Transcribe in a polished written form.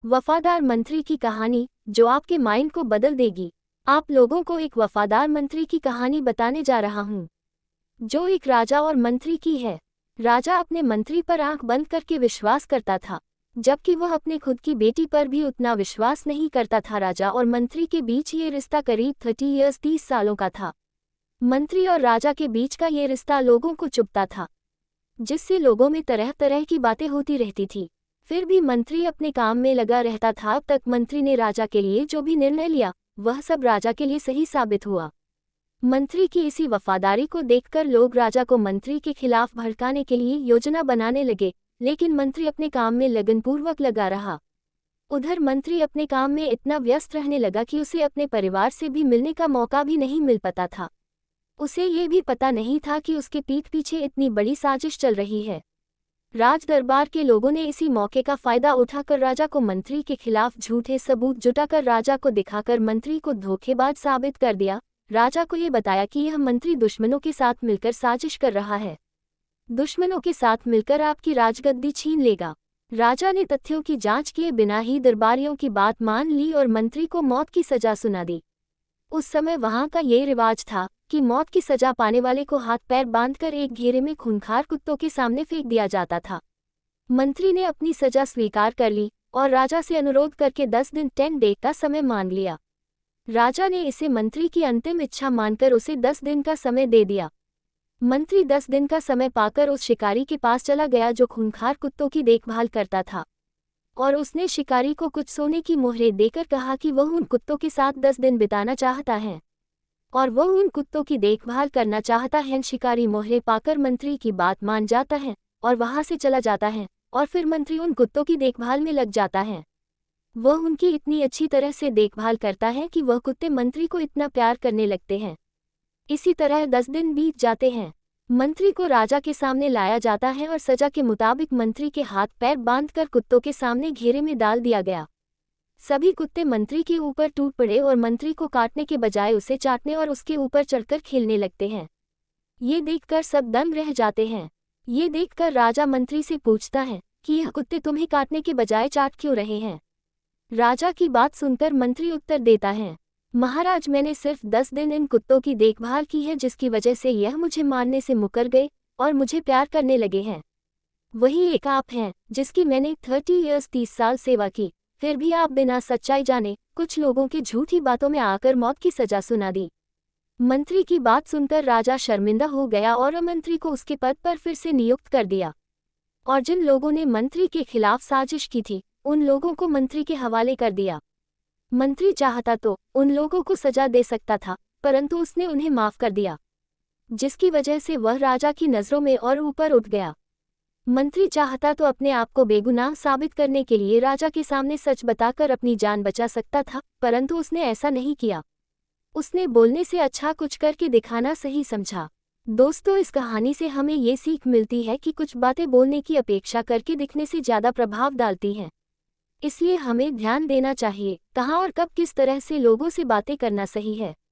वफादार मंत्री की कहानी जो आपके माइंड को बदल देगी। आप लोगों को एक वफादार मंत्री की कहानी बताने जा रहा हूँ जो एक राजा और मंत्री की है। राजा अपने मंत्री पर आंख बंद करके विश्वास करता था, जबकि वह अपने खुद की बेटी पर भी उतना विश्वास नहीं करता था। राजा और मंत्री के बीच ये रिश्ता करीब 30 सालों का था। मंत्री और राजा के बीच का ये रिश्ता लोगों को चुभता था, जिससे लोगों में तरह तरह की बातें होती रहती थी। फिर भी मंत्री अपने काम में लगा रहता था। अब तक मंत्री ने राजा के लिए जो भी निर्णय लिया वह सब राजा के लिए सही साबित हुआ। मंत्री की इसी वफादारी को देखकर लोग राजा को मंत्री के खिलाफ भड़काने के लिए योजना बनाने लगे, लेकिन मंत्री अपने काम में लगनपूर्वक लगा रहा। उधर मंत्री अपने काम में इतना व्यस्त रहने लगा कि उसे अपने परिवार से भी मिलने का मौका भी नहीं मिल पाता था। उसे ये भी पता नहीं था कि उसके पीठ पीछे इतनी बड़ी साजिश चल रही है। राज दरबार के लोगों ने इसी मौके का फायदा उठाकर राजा को मंत्री के खिलाफ झूठे सबूत जुटाकर राजा को दिखाकर मंत्री को धोखेबाज साबित कर दिया। राजा को ये बताया कि यह मंत्री दुश्मनों के साथ मिलकर साजिश कर रहा है, दुश्मनों के साथ मिलकर आपकी राजगद्दी छीन लेगा। राजा ने तथ्यों की जांच किए बिना ही दरबारियों की बात मान ली और मंत्री को मौत की सजा सुना दी। उस समय वहां का ये रिवाज था कि मौत की सजा पाने वाले को हाथ पैर बांधकर एक घेरे में खूंखार कुत्तों के सामने फेंक दिया जाता था। मंत्री ने अपनी सजा स्वीकार कर ली और राजा से अनुरोध करके 10 दिन 10 डे का समय मांग लिया। राजा ने इसे मंत्री की अंतिम इच्छा मानकर उसे 10 दिन का समय दे दिया। मंत्री 10 दिन का समय पाकर उस शिकारी के पास चला गया जो खूंखार कुत्तों की देखभाल करता था, और उसने शिकारी को कुछ सोने की मोहरें देकर कहा कि वह उन कुत्तों के साथ 10 दिन बिताना चाहता है और वह उन कुत्तों की देखभाल करना चाहता है। शिकारी मोहरें पाकर मंत्री की बात मान जाता है और वहां से चला जाता है, और फिर मंत्री उन कुत्तों की देखभाल में लग जाता है। वह उनकी इतनी अच्छी तरह से देखभाल करता है कि वह कुत्ते मंत्री को इतना प्यार करने लगते हैं। इसी तरह 10 दिन बीत जाते हैं। मंत्री को राजा के सामने लाया जाता है और सजा के मुताबिक मंत्री के हाथ पैर बांधकर कुत्तों के सामने घेरे में डाल दिया गया। सभी कुत्ते मंत्री के ऊपर टूट पड़े और मंत्री को काटने के बजाय उसे चाटने और उसके ऊपर चढ़कर खेलने लगते हैं। ये देखकर सब दंग रह जाते हैं। ये देखकर राजा मंत्री से पूछता है कि यह कुत्ते तुम्हें काटने के बजाय चाट क्यों रहे हैं। राजा की बात सुनकर मंत्री उत्तर देता है, महाराज, मैंने सिर्फ 10 दिन इन कुत्तों की देखभाल की है, जिसकी वजह से यह मुझे मारने से मुकर गए और मुझे प्यार करने लगे हैं। वही एक आप हैं जिसकी मैंने 30 साल सेवा की, फिर भी आप बिना सच्चाई जाने कुछ लोगों की झूठी बातों में आकर मौत की सजा सुना दी। मंत्री की बात सुनकर राजा शर्मिंदा हो गया और मंत्री को उसके पद पर फिर से नियुक्त कर दिया, और जिन लोगों ने मंत्री के खिलाफ साजिश की थी उन लोगों को मंत्री के हवाले कर दिया। मंत्री चाहता तो उन लोगों को सजा दे सकता था, परंतु उसने उन्हें माफ कर दिया, जिसकी वजह से वह राजा की नज़रों में और ऊपर उठ गया। मंत्री चाहता तो अपने आप को बेगुनाह साबित करने के लिए राजा के सामने सच बताकर अपनी जान बचा सकता था, परंतु उसने ऐसा नहीं किया। उसने बोलने से अच्छा कुछ करके दिखाना सही समझा। दोस्तों, इस कहानी से हमें ये सीख मिलती है कि कुछ बातें बोलने की अपेक्षा करके दिखने से ज़्यादा प्रभाव डालती हैं। इसलिए हमें ध्यान देना चाहिए कहाँ और कब किस तरह से लोगों से बातें करना सही है।